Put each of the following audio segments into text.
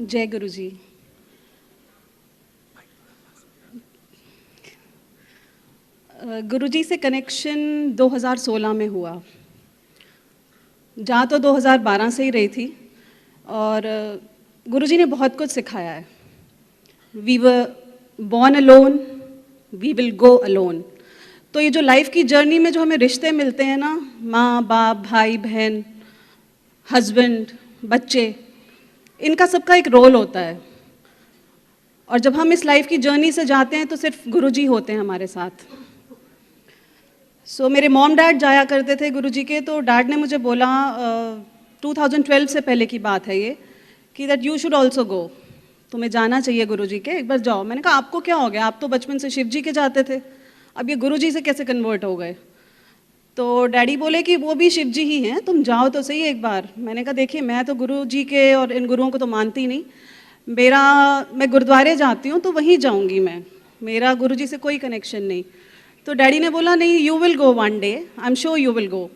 जय गुरु जी। गुरु जी से कनेक्शन 2016 में हुआ। जा तो 2012 से ही रही थी और गुरु जी ने बहुत कुछ सिखाया है। We were born alone, we will go alone. तो ये जो लाइफ की जर्नी में जो हमें रिश्ते मिलते हैं ना, माँ बाप, भाई बहन, हस्बैंड, बच्चे, इनका सबका एक रोल होता है। और जब हम इस लाइफ की जर्नी से जाते हैं तो सिर्फ गुरुजी होते हैं हमारे साथ। मेरे मॉम डैड जाया करते थे गुरुजी के, तो डैड ने मुझे बोला 2012 से पहले की बात है ये, कि that you should also go, तुम्हें जाना चाहिए गुरुजी के, एक बार जाओ। मैंने कहा आपको क्या हो गया, आप तो बचपन से शिव जी के जाते थे, अब ये गुरुजी से कैसे कन्वर्ट हो गए? तो डैडी बोले कि वो भी शिव जी ही हैं, तुम जाओ तो सही एक बार। मैंने कहा देखिए मैं तो गुरु जी के और इन गुरुओं को तो मानती नहीं, मैं गुरुद्वारे जाती हूँ तो वहीं जाऊँगी मैं, मेरा गुरु जी से कोई कनेक्शन नहीं। तो डैडी ने बोला नहीं, you will go one day, I am sure you will go.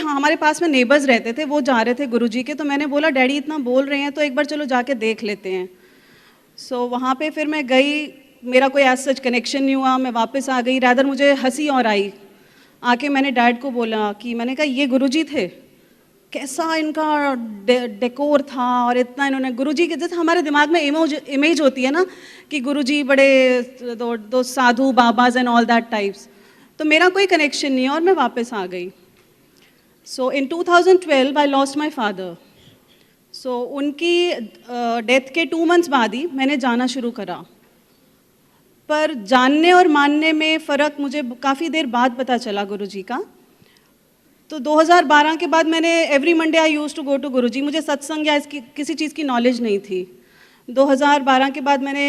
हमारे पास में नेबर्स रहते थे, वो जा रहे थे गुरु जी के, तो मैंने बोला डैडी इतना बोल रहे हैं तो एक बार चलो जाके देख लेते हैं। वहाँ पे फिर मैं गई, मेरा कोई ऐसा सच कनेक्शन नहीं हुआ, मैं वापस आ गई। रैदर मुझे हंसी और आई, आके मैंने डैड को बोला कि मैंने कहा ये गुरुजी थे, कैसा इनका डेकोर था, और इतना इन्होंने गुरुजी के जैसे हमारे दिमाग में इमेज होती है ना कि गुरुजी बड़े दो साधु बाबाज एंड ऑल दैट टाइप्स। तो मेरा कोई कनेक्शन नहीं है और मैं वापस आ गई। इन 2012 आई लॉस्ट माई फादर। उनकी डेथ के 2 मंथ्स बाद ही मैंने जाना शुरू करा। पर जानने और मानने में फ़र्क मुझे काफ़ी देर बाद पता चला गुरुजी का। तो 2012 के बाद मैंने every Monday I use to go to Guruji. मुझे सत्संग या इसकी किसी चीज़ की नॉलेज नहीं थी। 2012 के बाद मैंने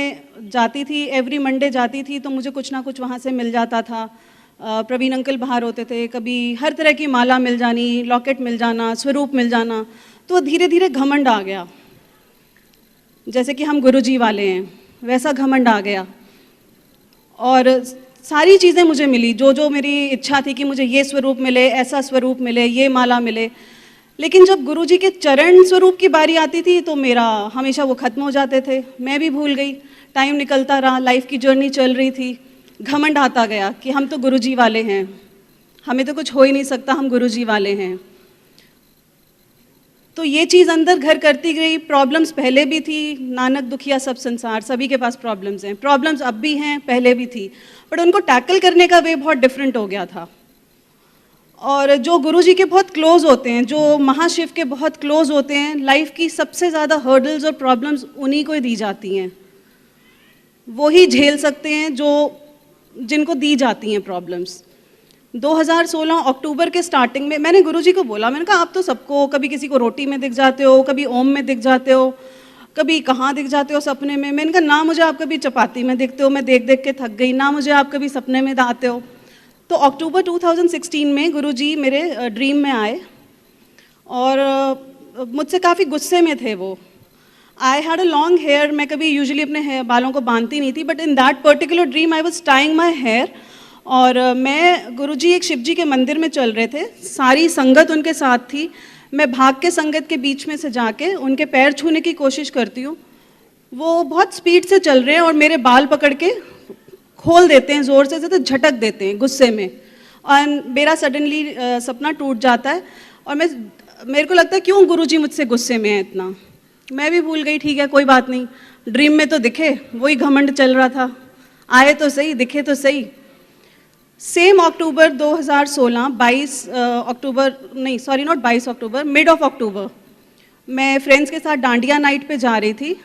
जाती थी, एवरी मंडे जाती थी, तो मुझे कुछ ना कुछ वहाँ से मिल जाता था। प्रवीण अंकल बाहर होते थे, कभी हर तरह की माला मिल जानी, लॉकेट मिल जाना, स्वरूप मिल जाना। तो धीरे धीरे घमंड आ गया, जैसे कि हम गुरुजी वाले हैं वैसा घमंड आ गया। और सारी चीज़ें मुझे मिली, जो मेरी इच्छा थी कि मुझे ये स्वरूप मिले, ऐसा स्वरूप मिले, ये माला मिले। लेकिन जब गुरुजी के चरण स्वरूप की बारी आती थी तो मेरा हमेशा वो ख़त्म हो जाते थे, मैं भी भूल गई। टाइम निकलता रहा, लाइफ की जर्नी चल रही थी, घमंड आता गया कि हम तो गुरुजी वाले हैं, हमें तो कुछ हो ही नहीं सकता, हम गुरुजी वाले हैं। तो ये चीज़ अंदर घर करती गई। प्रॉब्लम्स पहले भी थी, नानक दुखिया सब संसार, सभी के पास प्रॉब्लम्स हैं। प्रॉब्लम्स अब भी हैं, पहले भी थी, बट उनको टैकल करने का वे बहुत डिफरेंट हो गया था। और जो गुरुजी के बहुत क्लोज होते हैं, जो महाशिव के बहुत क्लोज होते हैं, लाइफ की सबसे ज़्यादा हर्डल्स और प्रॉब्लम्स उन्हीं को ही दी जाती हैं। वो ही झेल सकते हैं जिनको दी जाती हैं प्रॉब्लम्स। 2016 अक्टूबर के स्टार्टिंग में मैंने गुरुजी को बोला, मैंने कहा आप तो सबको, कभी किसी को रोटी में दिख जाते हो, कभी ओम में दिख जाते हो, कभी कहाँ दिख जाते हो सपने में। मैंने कहा ना मुझे आप कभी चपाती में दिखते हो, मैं देख देख के थक गई, ना मुझे आप कभी सपने में आते हो। तो अक्टूबर 2016 में गुरुजी मेरे ड्रीम में आए और मुझसे काफ़ी गुस्से में थे वो। I had a long hair, मैं कभी यूजुअली अपने बालों को बांधती नहीं थी, but in that particular dream I was tying my hair. और मैं गुरुजी एक शिव जी के मंदिर में चल रहे थे, सारी संगत उनके साथ थी। मैं भाग के संगत के बीच में से जाके उनके पैर छूने की कोशिश करती हूँ। वो बहुत स्पीड से चल रहे हैं और मेरे बाल पकड़ के खोल देते हैं ज़ोर से, तो झटक देते हैं गुस्से में, और मेरा सडनली सपना टूट जाता है। और मेरे को लगता है क्यों गुरुजी मुझसे गुस्से में है इतना। मैं भी भूल गई, ठीक है कोई बात नहीं, ड्रीम में तो दिखे, वही घमंड चल रहा था, आए तो सही, दिखे तो सही। सेम अक्टूबर 2016, 22 अक्टूबर नहीं, sorry not 22 October, mid of October, मैं फ्रेंड्स के साथ डांडिया नाइट पे जा रही थी।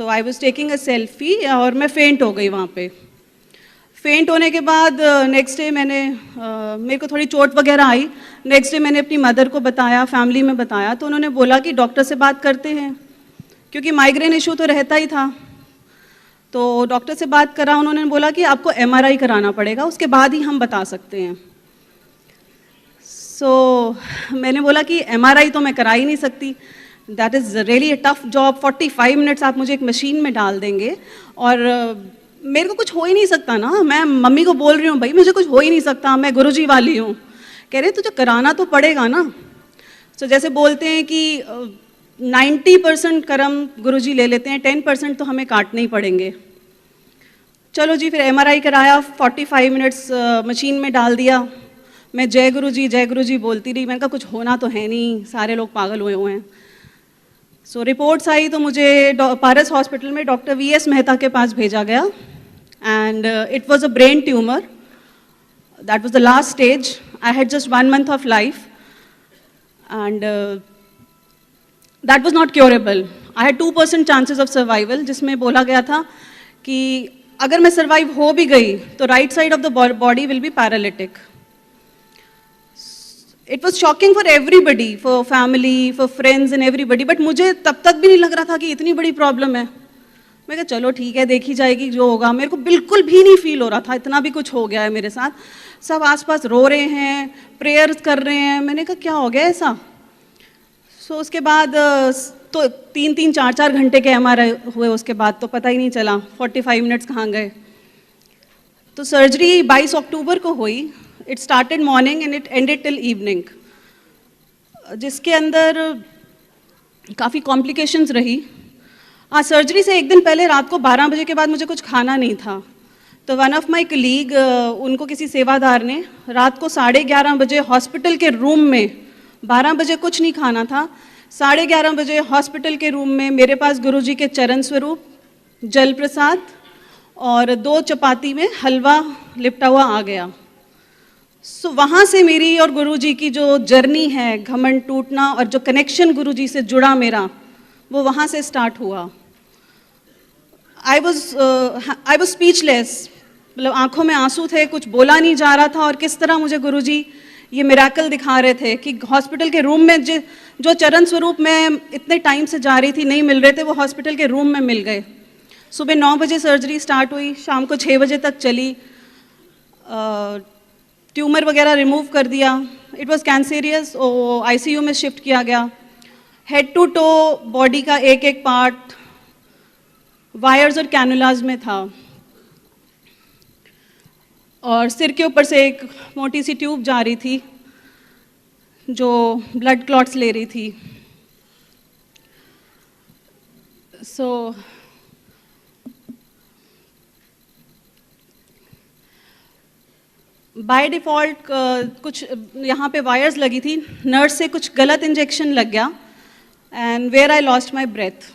I was taking a selfie और मैं फेंट हो गई वहाँ पे। फेंट होने के बाद नेक्स्ट डे मेरे को थोड़ी चोट वगैरह आई। नेक्स्ट डे मैंने अपनी मदर को बताया, फैमिली में बताया, तो उन्होंने बोला कि डॉक्टर से बात करते हैं, क्योंकि माइग्रेन इशू तो रहता ही था। तो डॉक्टर से बात करा, उन्होंने बोला कि आपको MRI कराना पड़ेगा, उसके बाद ही हम बता सकते हैं। मैंने बोला कि MRI तो मैं करा ही नहीं सकती, that is really a tough job. 45 minutes आप मुझे एक मशीन में डाल देंगे और मेरे को कुछ हो ही नहीं सकता ना। मैं मम्मी को बोल रही हूँ भाई मुझे कुछ हो ही नहीं सकता, मैं गुरुजी वाली हूँ। कह रहे तुझे कराना तो पड़ेगा ना। सो जैसे बोलते हैं कि 90% कर्म गुरुजी ले लेते हैं, 10% तो हमें काटने ही पड़ेंगे। चलो जी, फिर MRI कराया, 45 मिनट्स मशीन में डाल दिया। मैं जय गुरु जी बोलती रही। मैंने कहा कुछ होना तो है नहीं, सारे लोग पागल हुए हुए हैं। सो रिपोर्ट्स आई तो मुझे पारस हॉस्पिटल में डॉक्टर VS मेहता के पास भेजा गया, and it was a brain tumour. That was the last stage. I had just 1 month of life, and that was not curable. I had 2% chances of survival, जिसमें बोला गया था कि अगर मैं सर्वाइव हो भी गई तो right side of the body will be paralytic. It was shocking for everybody, for family, for friends and everybody, but मुझे तब तक भी नहीं लग रहा था कि इतनी बड़ी प्रॉब्लम है। मैं कहा चलो ठीक है, देखी जाएगी जो होगा। मेरे को बिल्कुल भी नहीं फील हो रहा था इतना भी कुछ हो गया है मेरे साथ। सब आसपास रो रहे हैं, प्रेयर्स कर रहे हैं। मैंने कहा क्या हो गया ऐसा। सो उसके बाद तो 3-3, 4-4 घंटे के MRI हुए। उसके बाद तो पता ही नहीं चला 45 मिनट्स कहाँ गए। तो सर्जरी 22 अक्टूबर को हुई। It started morning and it ended till evening, जिसके अंदर काफ़ी कॉम्प्लिकेशंस रही। सर्जरी से एक दिन पहले रात को 12 बजे के बाद मुझे कुछ खाना नहीं था। तो वन ऑफ माई कलीग, उनको किसी सेवादार ने रात को 11:30 बजे हॉस्पिटल के रूम में, 12 बजे कुछ नहीं खाना था, 11:30 बजे हॉस्पिटल के रूम में मेरे पास गुरुजी के चरण स्वरूप, जल प्रसाद और 2 चपाती में हलवा लिपटा हुआ आ गया। सो वहाँ से मेरी और गुरुजी की जो जर्नी है, घमंड टूटना और जो कनेक्शन गुरुजी से जुड़ा मेरा, वो वहाँ से स्टार्ट हुआ। आई वॉज स्पीचलेस, मतलब आंखों में आंसू थे, कुछ बोला नहीं जा रहा था। और किस तरह मुझे गुरुजी ये मिरेकल दिखा रहे थे कि हॉस्पिटल के रूम में जो चरण स्वरूप मैं इतने टाइम से जा रही थी नहीं मिल रहे थे, वो हॉस्पिटल के रूम में मिल गए। सुबह 9 बजे सर्जरी स्टार्ट हुई, शाम को 6 बजे तक चली। ट्यूमर वगैरह रिमूव कर दिया। इट वॉज कैंसेरियस, ICU में शिफ्ट किया गया। हेड टू टो बॉडी का एक एक पार्ट वायर्स और कैनुलाज में था, और सिर के ऊपर से एक मोटी सी ट्यूब जा रही थी जो ब्लड क्लॉट्स ले रही थी। सो बाय डिफ़ॉल्ट कुछ यहाँ पे वायर्स लगी थी, नर्स से कुछ गलत इंजेक्शन लग गया, and where I lost my breath.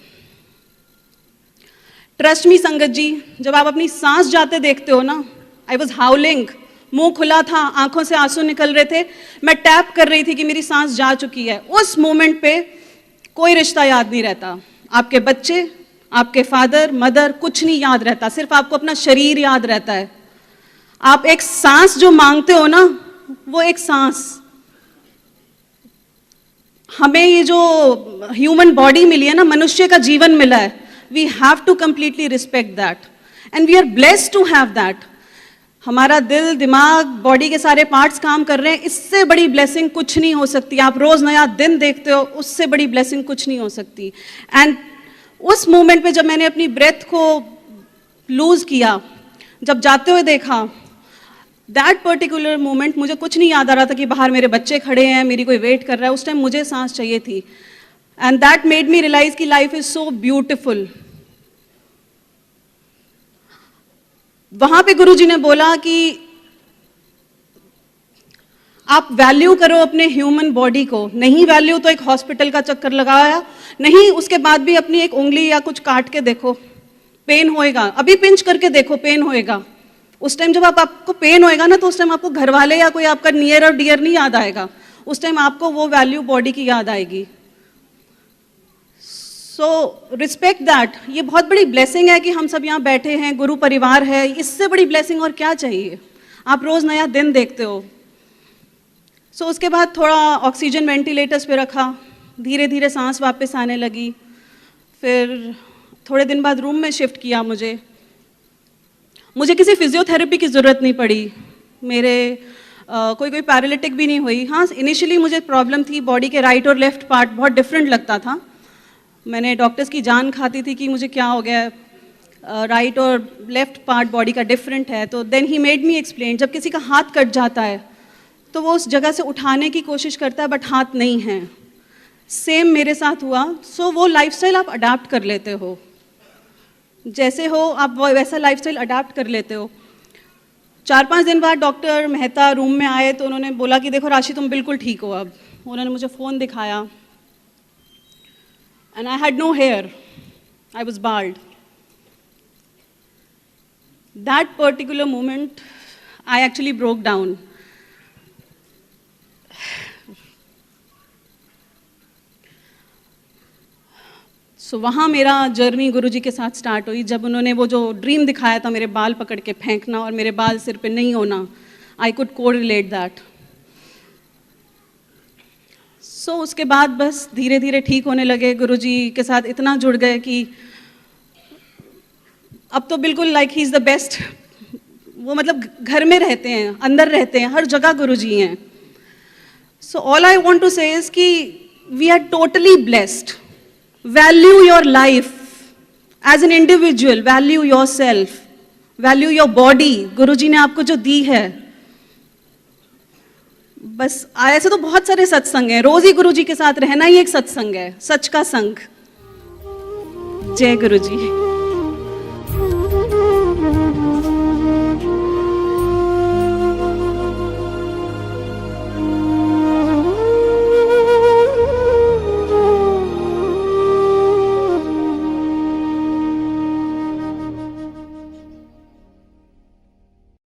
Trust me Sangat ji, जब आप अपनी सांस जाते देखते हो ना, आई वॉज हाउलिंग, मुंह खुला था, आंखों से आंसू निकल रहे थे, मैं टैप कर रही थी कि मेरी सांस जा चुकी है। उस मोमेंट पे कोई रिश्ता याद नहीं रहता, आपके बच्चे, आपके फादर मदर, कुछ नहीं याद रहता, सिर्फ आपको अपना शरीर याद रहता है। आप एक सांस जो मांगते हो ना, वो एक सांस, हमें ये जो ह्यूमन बॉडी मिली है ना, मनुष्य का जीवन मिला है, we have to completely respect that, and we are blessed to have that. हमारा दिल, दिमाग, बॉडी के सारे पार्ट्स काम कर रहे हैं, इससे बड़ी ब्लेसिंग कुछ नहीं हो सकती। आप रोज नया दिन देखते हो, उससे बड़ी ब्लेसिंग कुछ नहीं हो सकती। एंड उस मोमेंट पे जब मैंने अपनी ब्रेथ को लूज किया, जब जाते हुए देखा, दैट पर्टिकुलर मोमेंट, मुझे कुछ नहीं याद आ रहा था कि बाहर मेरे बच्चे खड़े हैं, मेरी कोई वेट कर रहा है। उस टाइम मुझे सांस चाहिए थी, and that made me realise कि लाइफ इज सो ब्यूटिफुल। वहां पे गुरुजी ने बोला कि आप वैल्यू करो अपने ह्यूमन बॉडी को, नहीं वैल्यू तो एक हॉस्पिटल का चक्कर लगाया, नहीं उसके बाद भी अपनी एक उंगली या कुछ काट के देखो, पेन होएगा, अभी पिंच करके देखो, पेन होएगा। उस टाइम जब आपको पेन होएगा ना, तो उस टाइम आपको घर वाले या कोई आपका नियर और डियर नहीं याद आएगा, उस टाइम आपको वो वैल्यू बॉडी की याद आएगी। So respect that. ये बहुत बड़ी ब्लेसिंग है कि हम सब यहाँ बैठे हैं, गुरु परिवार है, इससे बड़ी ब्लेसिंग और क्या चाहिए। आप रोज नया दिन देखते हो। सो उसके बाद थोड़ा ऑक्सीजन वेंटिलेटर्स पे रखा, धीरे धीरे सांस वापस आने लगी। फिर थोड़े दिन बाद रूम में शिफ्ट किया। मुझे किसी फिजियोथेरेपी की ज़रूरत नहीं पड़ी, मेरे कोई पैरालिटिक भी नहीं हुई। हाँ, इनिशियली मुझे प्रॉब्लम थी, बॉडी के राइट और लेफ्ट पार्ट बहुत डिफरेंट लगता था। मैंने डॉक्टर्स की जान खाती थी कि मुझे क्या हो गया है, राइट और लेफ्ट पार्ट बॉडी का डिफरेंट है। तो then he made me explain, जब किसी का हाथ कट जाता है तो वो उस जगह से उठाने की कोशिश करता है, बट हाथ नहीं है, सेम मेरे साथ हुआ। सो वो लाइफस्टाइल आप अडाप्ट कर लेते हो, जैसे हो आप वैसा लाइफस्टाइल अडाप्ट कर लेते हो। 4-5 दिन बाद डॉक्टर मेहता रूम में आए तो उन्होंने बोला कि देखो राशि तुम बिल्कुल ठीक हो अब। उन्होंने मुझे फ़ोन दिखाया and I had no hair, I was bald. That particular moment I actually broke down. So वहाँ मेरा जर्नी गुरुजी के साथ स्टार्ट हुई, जब उन्होंने वो जो ड्रीम दिखाया था मेरे बाल पकड़ के फेंकना और मेरे बाल सिर पे नहीं होना, आई कुड कोरिलेट दैट। सो उसके बाद बस धीरे धीरे ठीक होने लगे, गुरुजी के साथ इतना जुड़ गए कि अब तो बिल्कुल like he is the best. वो मतलब घर में रहते हैं, अंदर रहते हैं, हर जगह गुरुजी हैं। So all I want to say is कि we are totally blessed. Value your life as an individual, value yourself, value your body। गुरुजी ने आपको जो दी है, बस ऐसे तो बहुत सारे सत्संग हैं, रोज ही गुरुजी के साथ रहना ही एक सत्संग है, सच का संग। जय गुरुजी।